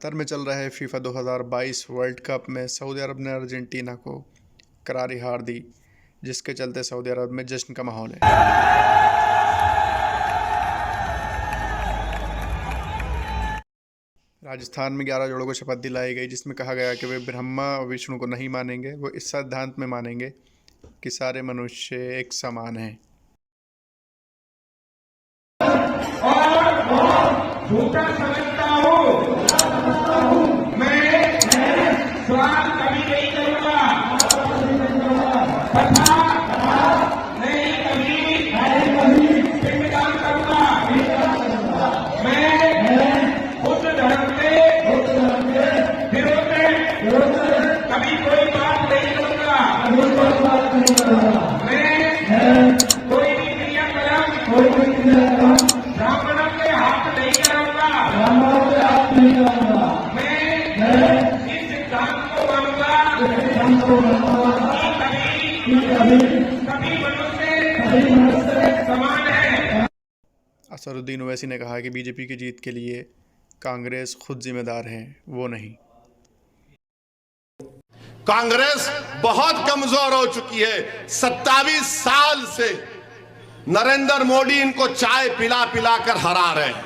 Qatar में चल रहे फीफा 2022 वर्ल्ड कप में सऊदी अरब ने अर्जेंटीना को करारी हार दी, जिसके चलते सऊदी अरब में जश्न का माहौल है। राजस्थान में 11 जोड़ों को शपथ दिलाई गई, जिसमें कहा गया कि वे ब्रह्मा और विष्णु को नहीं मानेंगे। वो इस सिद्धांत में मानेंगे कि सारे मनुष्य एक समान हैं। झूठा समझता हूँ मैं स्वाद कभी नहीं करूँगा तथा नहीं कभी पिंडदान करूँगा। मैं खुद धर्म के विरोध में कभी कोई बात नहीं करूँगा। मैं कोई भी क्रियाकलाप ब्राह्मणों के हाथ नहीं कराऊंगा। मैं इस सिद्धांत को मानूंगा कभी मनुष्य समान है। असदुद्दीन ओवैसी ने कहा कि बीजेपी की जीत के लिए कांग्रेस खुद जिम्मेदार है, वो नहीं। कांग्रेस बहुत कमजोर हो चुकी है। 27 साल से नरेंद्र मोदी इनको चाय पिला पिला कर हरा रहे हैं।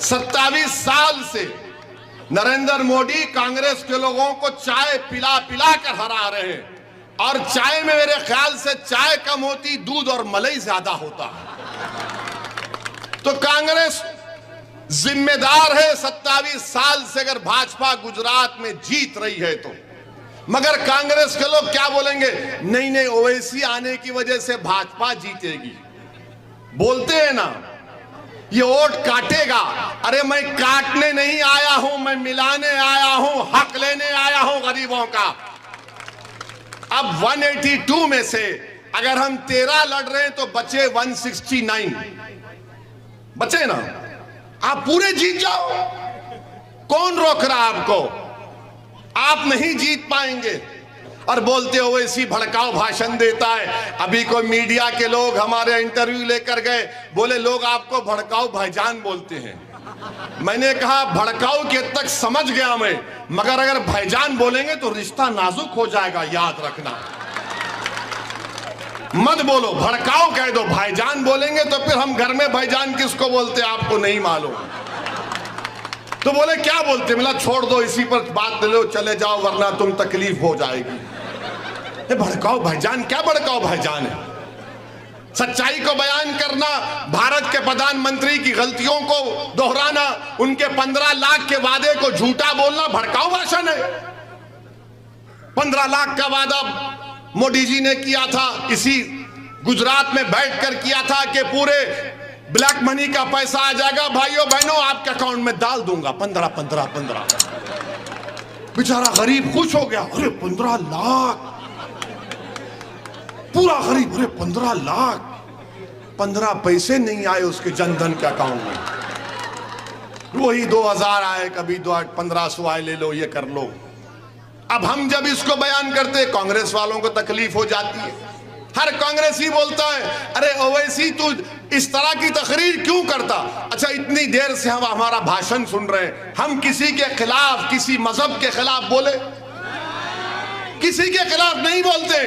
27 साल से नरेंद्र मोदी कांग्रेस के लोगों को चाय पिला पिला कर हरा रहे हैं। और चाय में मेरे ख्याल से चाय कम होती, दूध और मलाई ज्यादा होता है। तो कांग्रेस जिम्मेदार है 27 साल से अगर भाजपा गुजरात में जीत रही है तो। मगर कांग्रेस के लोग क्या बोलेंगे? नहीं नहीं, ओवैसी आने की वजह से भाजपा जीतेगी। बोलते हैं ना, ये वोट काटेगा। अरे मैं काटने नहीं आया हूं, मैं मिलाने आया हूं, हक लेने आया हूं गरीबों का। अब 182 में से अगर हम 13 लड़ रहे हैं तो बचे 169, बचे ना। आप पूरे जीत जाओ, कौन रोक रहा आपको? आप नहीं जीत पाएंगे। और बोलते हो वैसी भड़काऊ भाषण देता है। अभी कोई मीडिया के लोग हमारे इंटरव्यू लेकर गए, बोले लोग आपको भड़काऊ भाईजान बोलते हैं। मैंने कहा भड़काऊ के तक समझ गया मैं, मगर अगर भाईजान बोलेंगे तो रिश्ता नाजुक हो जाएगा, याद रखना। मत बोलो, भड़काऊ कह दो। भाईजान बोलेंगे तो फिर हम घर में भाईजान किसको बोलते आपको नहीं मालूम। तो बोले क्या बोलते? मिला छोड़ दो, इसी पर बात ले लो, चले जाओ, वरना तुम तकलीफ हो जाएगी। ये भड़काओ भाईजान, क्या भड़काओ भाईजान है? सच्चाई को बयान करना, भारत के प्रधानमंत्री की गलतियों को दोहराना, उनके 15 लाख के वादे को झूठा बोलना भड़काऊ भाषण है। 15 लाख का वादा मोदी जी ने किया था, इसी गुजरात में बैठकर किया था कि पूरे ब्लैक मनी का पैसा आ जाएगा, भाइयों बहनों आपके अकाउंट में डाल दूंगा। 15 बेचारा गरीब खुश हो गया। अरे 15 लाख, पूरा गरीब। अरे 15 लाख, 15 पैसे नहीं आए उसके जनधन के अकाउंट में। वही 2000 आए, कभी 1500 आए, ले लो, ये कर लो। अब हम जब इसको बयान करते, कांग्रेस वालों को तकलीफ हो जाती है। हर कांग्रेसी बोलता है अरे ओवैसी तू इस तरह की तकरीर क्यों करता? अच्छा, इतनी देर से हम हमारा भाषण सुन रहे हैं, हम किसी के खिलाफ, किसी मजहब के खिलाफ बोले? किसी के खिलाफ नहीं बोलते।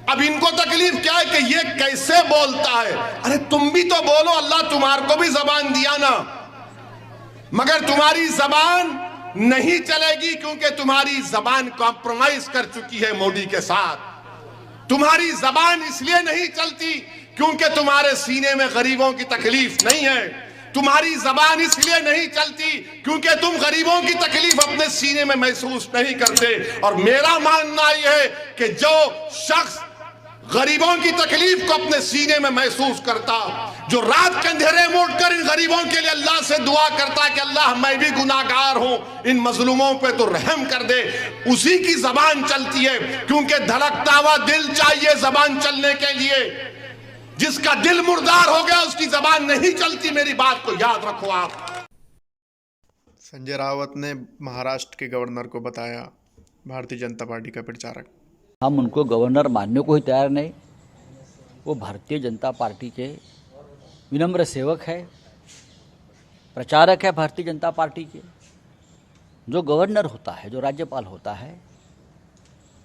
अब इनको तकलीफ क्या है कि ये कैसे बोलता है? अरे तुम भी तो बोलो, अल्लाह तुम्हारे को भी जबान दिया ना, मगर तुम्हारी जबान नहीं चलेगी क्योंकि तुम्हारी जबान कॉम्प्रोमाइज कर चुकी है मोदी के साथ। तुम्हारी जबान इसलिए नहीं चलती क्योंकि तुम्हारे सीने में गरीबों की तकलीफ नहीं है। तुम्हारी जबान इसलिए नहीं चलती क्योंकि तुम गरीबों की तकलीफ अपने सीने में महसूस नहीं करते। और मेरा मानना यह है कि जो शख्स गरीबों की तकलीफ को अपने सीने में महसूस करता, जो रात के अंधेरे में उठकर इन गरीबों के लिए अल्लाह से दुआ करता कि अल्लाह मैं भी गुनाहगार हूं, इन मजलूमों पे तो रहम कर दे, उसी की जबान चलती है। क्योंकि धड़कता हुआ दिल चाहिए जबान चलने के लिए। जिसका दिल मुर्दार हो गया उसकी जबान नहीं चलती। मेरी बात को याद रखो आप। संजय रावत ने महाराष्ट्र के गवर्नर को बताया भारतीय जनता पार्टी का प्रचारक। हम उनको गवर्नर मानने को ही तैयार नहीं। वो भारतीय जनता पार्टी के विनम्र सेवक है, प्रचारक है भारतीय जनता पार्टी के। जो गवर्नर होता है, जो राज्यपाल होता है,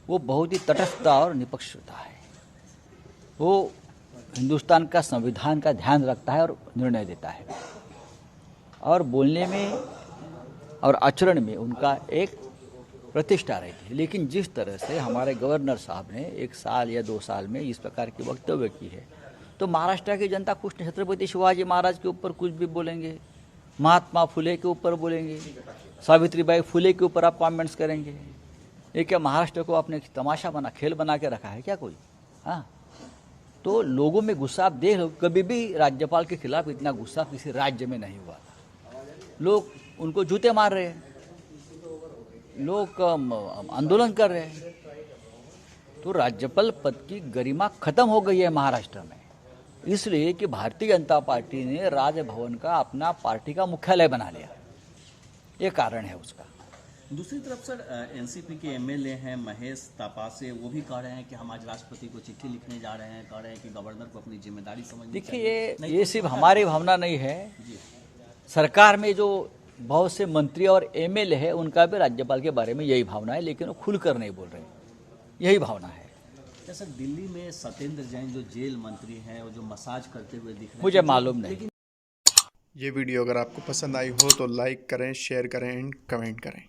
वो बहुत ही तटस्थ और निष्पक्ष होता है। वो हिंदुस्तान का संविधान का ध्यान रखता है और निर्णय देता है, और बोलने में और आचरण में उनका एक प्रतिष्ठा रहती है। लेकिन जिस तरह से हमारे गवर्नर साहब ने 1 साल या 2 साल में इस प्रकार की वक्तव्य की है, तो महाराष्ट्र की जनता कुछ नहीं, छत्रपति शिवाजी महाराज के ऊपर कुछ भी बोलेंगे, महात्मा फुले के ऊपर बोलेंगे, सावित्रीबाई फुले के ऊपर आप कमेंट्स करेंगे। ये क्या महाराष्ट्र को आपने तमाशा बना, खेल बना के रखा है क्या कोई? हाँ, तो लोगों में गुस्सा आप देख लो, कभी भी राज्यपाल के खिलाफ इतना गुस्सा किसी राज्य में नहीं हुआ था। लोग उनको जूते मार रहे हैं, लोग आंदोलन कर रहे हैं। तो राज्यपाल पद की गरिमा खत्म हो गई है महाराष्ट्र में, इसलिए कि भारतीय जनता पार्टी ने राजभवन का अपना पार्टी का मुख्यालय बना लिया। ये कारण है उसका। दूसरी तरफ सर, एनसीपी के एमएलए हैं महेश तपासे, वो भी कह रहे हैं कि हम आज राष्ट्रपति को चिट्ठी लिखने जा रहे हैं, कह रहे हैं कि गवर्नर को अपनी जिम्मेदारी समझनी देखिए, चाहिए। ये सिर्फ हमारी भावना नहीं है, सरकार में जो बहुत से मंत्री और एमएलए है उनका भी राज्यपाल के बारे में यही भावना है, लेकिन वो खुलकर नहीं बोल रहे, यही भावना है। जैसे दिल्ली में सत्येंद्र जैन जो जेल मंत्री हैं, वो जो मसाज करते हुए दिख रहे हैं, मुझे मालूम नहीं। ये वीडियो अगर आपको पसंद आई हो तो लाइक करें, शेयर करें एंड कमेंट करें।